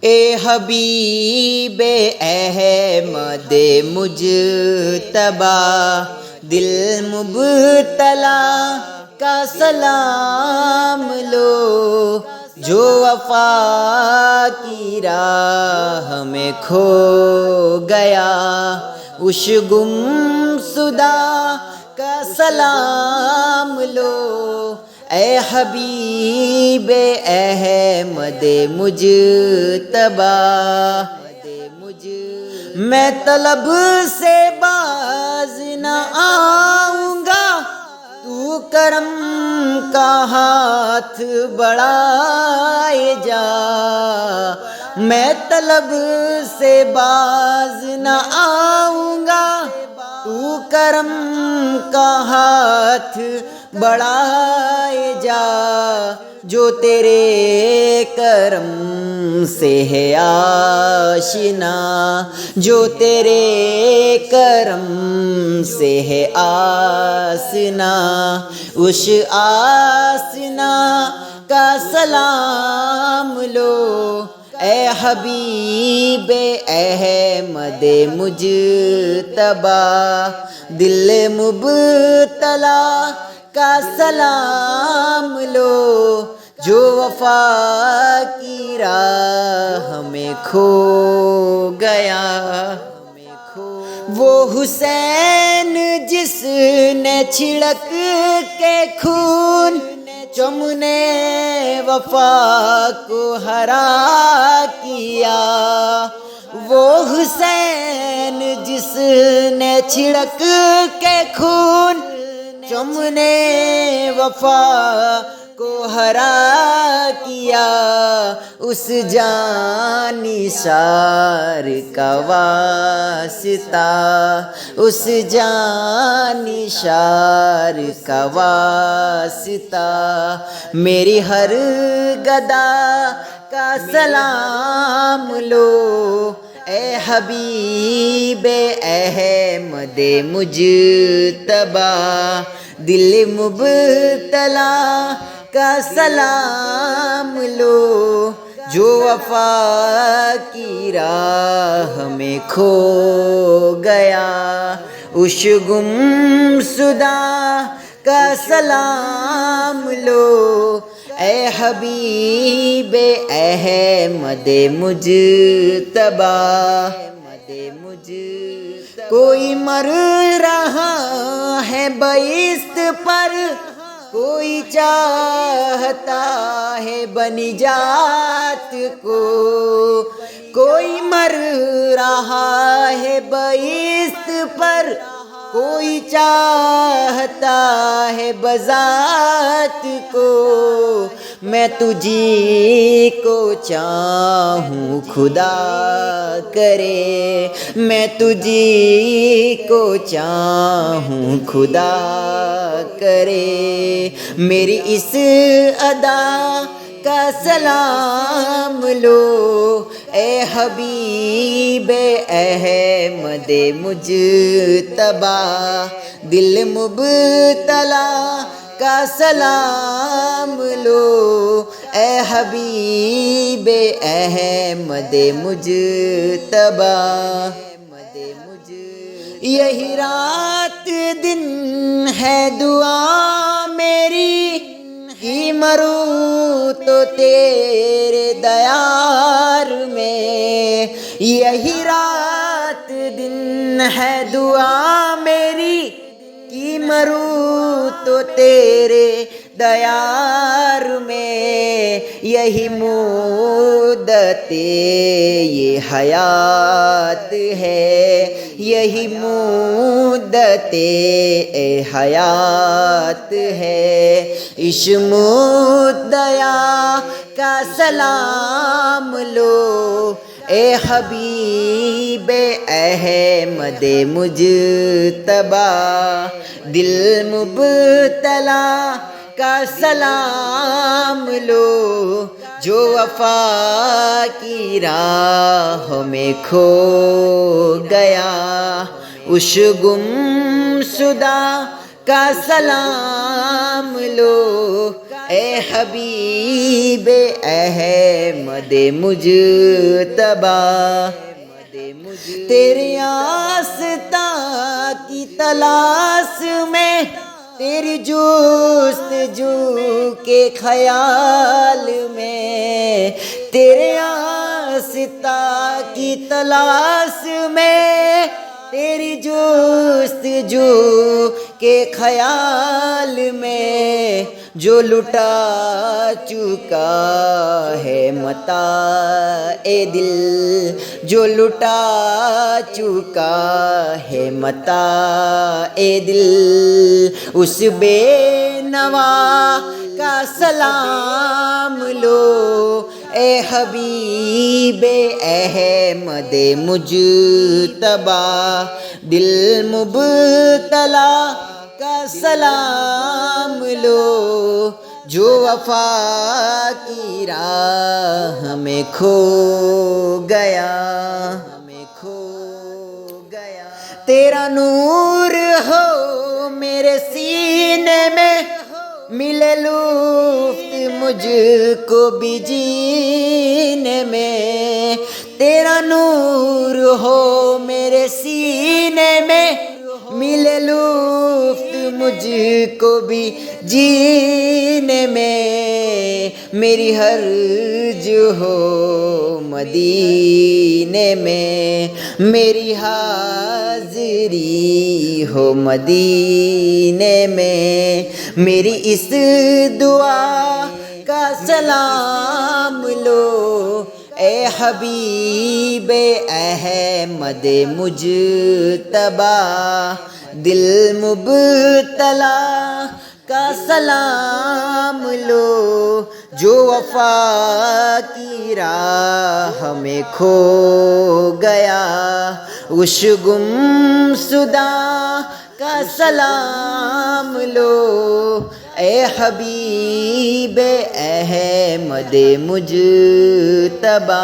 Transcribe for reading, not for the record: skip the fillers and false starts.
اے حبیب احمد مجتبی، دل مبتلا کا سلام لو، جو وفا کی راہ میں کھو گیا، اس گم شدہ کا سلام لو، اے حبیب احمد مجتبی۔ میں طلب سے باز نہ آؤں گا، تو کرم کا ہاتھ بڑھائے جا، میں طلب سے باز نہ آؤں گا، تو کرم کا ہاتھ بڑھائے جا، جو تیرے کرم سے ہے آشنا، جو تیرے کرم سے ہے آسنا، اس آسنا کا سلام لو، اے حبیب احمد مجتبی، دل مبتلا کا سلام لو، جو وفا کی راہ میں کھو گیا۔ وہ حسین جس نے چھڑک کے خون چمن وفا کو ہرا کیا، وہ حسین جس نے چھڑک کے خون چمن وفا کو ہرا کیا، اس جانثار کا واسطہ، اس جانثار کا واسطہ، میری ہر گدا کا سلام لو، اے حبیب احمد مجتبی، دل مبتلا کا سلام لو، جو وفا کی راہ میں کھو گیا، اس گم شدہ کا سلام لو، اے حبیب احمد مجتبی۔ کوئی مر رہا ہے بیست پر، کوئی چاہتا ہے بنجات کو، کوئی مر رہا ہے بیست پر، کوئی چاہتا ہے بذات کو، میں تجھی کو چاہوں خدا کرے، میں تجھی کو چاہوں خدا کرے، میری اس ادا کا سلام لو، اے حبیب احمد مجتبی، دل مبتلا کا سلام لو، اے حبیب احمد مجتبی۔ یہی رات دن ہے دعا میری، کہ مروں تو تیرے دیار میں، یہی رات دن ہے دعا میری، کہ مروں تو تیرے دیار میں، یہی مدت یہ حیات ہے، یہی مدت حیات ہے، اس مدعا کا سلام لو، اے حبیب احمد مجتبی، دل مبتلا کا سلام لو، جو وفا کی راہ میں کھو گیا، اس گم شدہ کا سلام لو، اے حبیب احمد مجتبی، تیرے آستاں کی تلاش میں، تیری جستجو کے خیال میں، تیرے آستاں کی تلاش میں، تیری جستجو کے خیال میں، جو لٹا چکا ہے متاع دل، جو لٹا چکا ہے متاع دل، اس بے نوا کا سلام لو، اے حبیب احمد مجتبی، دل مبتلا کا سلام لو، جو وفا کی راہ میں کھو گیا، تیرا نور ہو میرے سینے میں، ملے لطف مجھ کو بھی جینے میں، تیرا نور ہو میرے سینے میں، ملے لطف مجھ کو بھی جینے میں، میری حرج ہو مدینے میں، میری حاضری ہو مدینے میں، میری اس دعا کا سلام لو، اے حبیب احمد مجتبی، دل مبتلا کا سلام لو، جو وفا کی راہ میں کھو گیا، اس گم شدہ کا سلام لو، اے حبیب احمد مجتبی۔